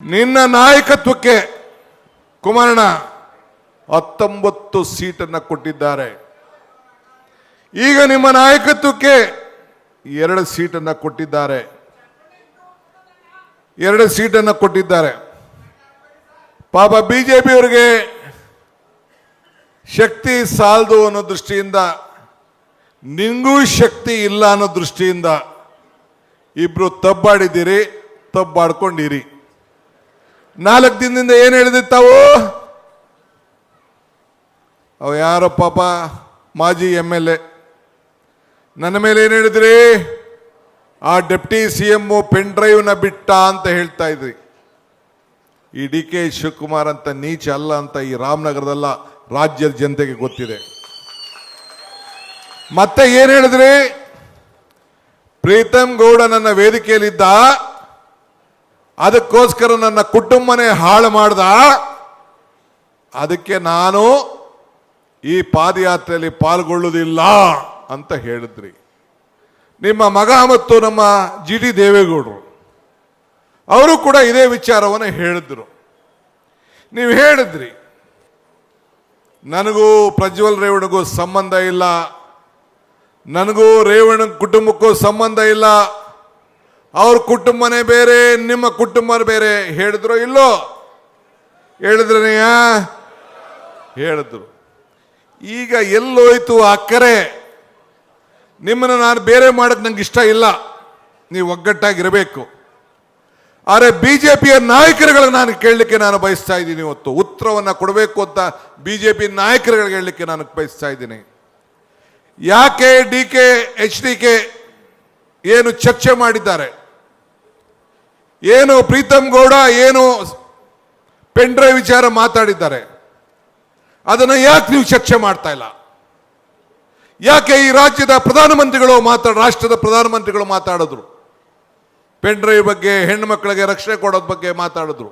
ನಿನ್ನ ನಾಯಕತ್ವಕ್ಕೆ ಕುಮಾರಣ್ಣ 19 ಸೀಟನ್ನು ಕೊಟ್ಟಿದ್ದಾರೆ. ಈಗ ನಿಮ್ಮ ನಾಯಕತ್ವಕ್ಕೆ 2 ಸೀಟನ್ನು ಕೊಟ್ಟಿದ್ದಾರೆ. 2 ಸೀಟನ್ನು ಕೊಟ್ಟಿದ್ದಾರೆ. ಪಾಪ ಬಿಜೆಪಿ ಅವರಿಗೆ ಶಕ್ತಿ ಸಾಲದು ಅನ್ನೋ ದೃಷ್ಟಿಯಿಂದ, ನಿಂಗೂ ಶಕ್ತಿ ಇಲ್ಲ ಅನ್ನೋ ದೃಷ್ಟಿಯಿಂದ ಇಬ್ರು ತಬ್ಬಾಡಿದ್ದೀರಿ, ತಬ್ಬಾಡ್ಕೊಂಡಿರಿ. 4 ದಿನದಿಂದ ಏನು ಹೇಳಿದಿತ್ತಾವು? ಅವ ಯಾರೋ ಪಾಪ ಮಾಜಿ MLA ನನ್ನ ಮೇಲೆ ಏನು ಹೇಳಿದ್ರಿ? ಆ ಡೆಪ್ಟಿ CM ಪೆನ್ ಡ್ರೈವ್ನ ಬಿಟ್ಟ ಅಂತ ಹೇಳ್ತಾ ಇದ್ರಿ. ಈ DK ಶಿವಕುಮಾರ್ ಅಂತ ನೀಚ ಅಲ್ಲ ಅಂತ ಈ ರಾಮನಗರದಲ್ಲ, ರಾಜ್ಯದ ಜನತೆಗೆ ಗೊತ್ತಿದೆ. ಮತ್ತೆ ಏನು ಹೇಳಿದ್ರಿ? ಪ್ರೀತಮ್ ಗೌಡ ನನ್ನ ವೇದಿಕೆಯಲ್ಲಿದ್ದ, ಅದಕ್ಕೋಸ್ಕರ ನನ್ನ ಕುಟುಂಬನೇ ಹಾಳು ಮಾಡ್ದ, ಅದಕ್ಕೆ ನಾನು ಈ ಪಾದಯಾತ್ರೆಯಲ್ಲಿ ಪಾಲ್ಗೊಳ್ಳುವುದಿಲ್ಲ ಅಂತ ಹೇಳಿದ್ರಿ. ನಿಮ್ಮ ಮಗ ಮತ್ತು ನಮ್ಮ GD ದೇವೇಗೌಡರು ಅವರು ಕೂಡ ಇದೇ ವಿಚಾರವನ್ನು ಹೇಳಿದ್ರು. ನೀವು ಹೇಳಿದ್ರಿ, ನನಗೂ ಪ್ರಜ್ವಲ್ ರೇವಣ್ಣಗೂ ಸಂಬಂಧ ಇಲ್ಲ, ನನಗೂ ರೇವಣ್ಣ ಕುಟುಂಬಕ್ಕೂ ಸಂಬಂಧ ಇಲ್ಲ, ಅವ್ರ ಕುಟುಂಬನೇ ಬೇರೆ, ನಿಮ್ಮ ಕುಟುಂಬ ಬೇರೆ. ಹೇಳಿದ್ರು ಇಲ್ಲೋ? ಹೇಳಿದ್ರನೆಯ ಹೇಳಿದ್ರು. ಈಗ ಎಲ್ಲೋಯ್ತು ಅಕ್ಕರೆ? ನಿಮ್ಮನ್ನು ನಾನು ಬೇರೆ ಮಾಡಕ್ಕೆ ನಂಗೆ ಇಷ್ಟ ಇಲ್ಲ, ನೀವು ಒಗ್ಗಟ್ಟಾಗಿರಬೇಕು. ಆದರೆ BJPಯ ನಾಯಕರುಗಳಿಗೆ ನಾನು ಕೇಳಲಿಕ್ಕೆ ನಾನು ಬಯಸ್ತಾ ಇದ್ದೀನಿ. ಇವತ್ತು ಉತ್ತರವನ್ನು ಕೊಡಬೇಕು ಅಂತ BJP ನಾಯಕರುಗಳಿಗೆ ಹೇಳಲಿಕ್ಕೆ ನಾನು ಬಯಸ್ತಾ ಇದ್ದೀನಿ. ಯಾಕೆ DK HDK ಏನು ಚರ್ಚೆ ಮಾಡಿದ್ದಾರೆ, ಏನು ಪ್ರೀತಮ್ ಗೌಡ ಏನು ಪೆನ್ ಡ್ರೈವ್ ವಿಚಾರ ಮಾತಾಡಿದ್ದಾರೆ, ಅದನ್ನು ಯಾಕೆ ನೀವು ಚರ್ಚೆ ಮಾಡ್ತಾ ಇಲ್ಲ? ಯಾಕೆ ಈ ರಾಜ್ಯದ ಪ್ರಧಾನಮಂತ್ರಿಗಳು ರಾಷ್ಟ್ರದ ಪ್ರಧಾನಮಂತ್ರಿಗಳು ಮಾತಾಡಿದ್ರು, ಪೆನ್ ಡ್ರೈವ್ ಬಗ್ಗೆ, ಹೆಣ್ಣು ಮಕ್ಕಳಿಗೆ ರಕ್ಷಣೆ ಕೊಡೋದ್ ಬಗ್ಗೆ ಮಾತಾಡಿದ್ರು.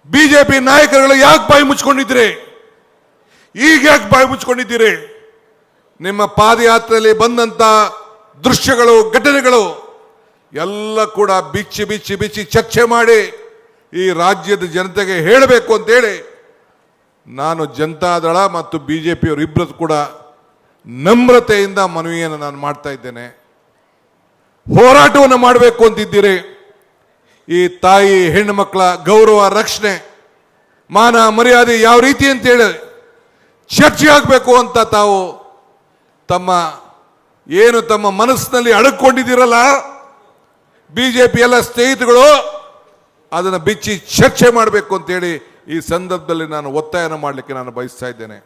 BJP ನಾಯಕರುಗಳು ಯಾಕೆ ಬಾಯಿ ಮುಚ್ಕೊಂಡಿದ್ದೀರಿ? ಈಗ ಯಾಕೆ ಬಾಯಿ ಮುಚ್ಕೊಂಡಿದ್ದೀರಿ? ನಿಮ್ಮ ಪಾದಯಾತ್ರೆಯಲ್ಲಿ ಬಂದಂತ ದೃಶ್ಯಗಳು, ಘಟನೆಗಳು ಎಲ್ಲ ಕೂಡ ಬಿಚ್ಚಿ ಬಿಚ್ಚಿ ಬಿಚ್ಚಿ ಚರ್ಚೆ ಮಾಡಿ ಈ ರಾಜ್ಯದ ಜನತೆಗೆ ಹೇಳಬೇಕು ಅಂತೇಳಿ ನಾನು ಜನತಾದಳ ಮತ್ತು BJP ಅವರು ಇಬ್ಬರು ಕೂಡ ನಮ್ರತೆಯಿಂದ ಮನವಿಯನ್ನು ನಾನು ಮಾಡ್ತಾ ಇದ್ದೇನೆ. ಹೋರಾಟವನ್ನು ಮಾಡಬೇಕು ಅಂತಿದ್ದೀರಿ. ಈ ತಾಯಿ ಹೆಣ್ಣು ಮಕ್ಕಳ ಗೌರವ ರಕ್ಷಣೆ, ಮಾನ ಮರ್ಯಾದೆ ಯಾವ ರೀತಿ ಅಂತೇಳಿ ಚರ್ಚೆ ಆಗಬೇಕು ಅಂತ ತಾವು ತಮ್ಮ ಮನಸ್ಸಿನಲ್ಲಿ ಅಡಕೊಂಡಿದ್ದೀರಲ್ಲ, BJP ಎಲ್ಲ ಸ್ನೇಹಿತರು ಅದನ್ನು ಬಿಚ್ಚಿ ಚರ್ಚೆ ಮಾಡಬೇಕು ಅಂತೇಳಿ ಈ ಸಂದರ್ಭದಲ್ಲಿ ನಾನು ಒತ್ತಾಯನ ಮಾಡಲಿಕ್ಕೆ ನಾನು ಬಯಸ್ತಾ ಇದ್ದೇನೆ.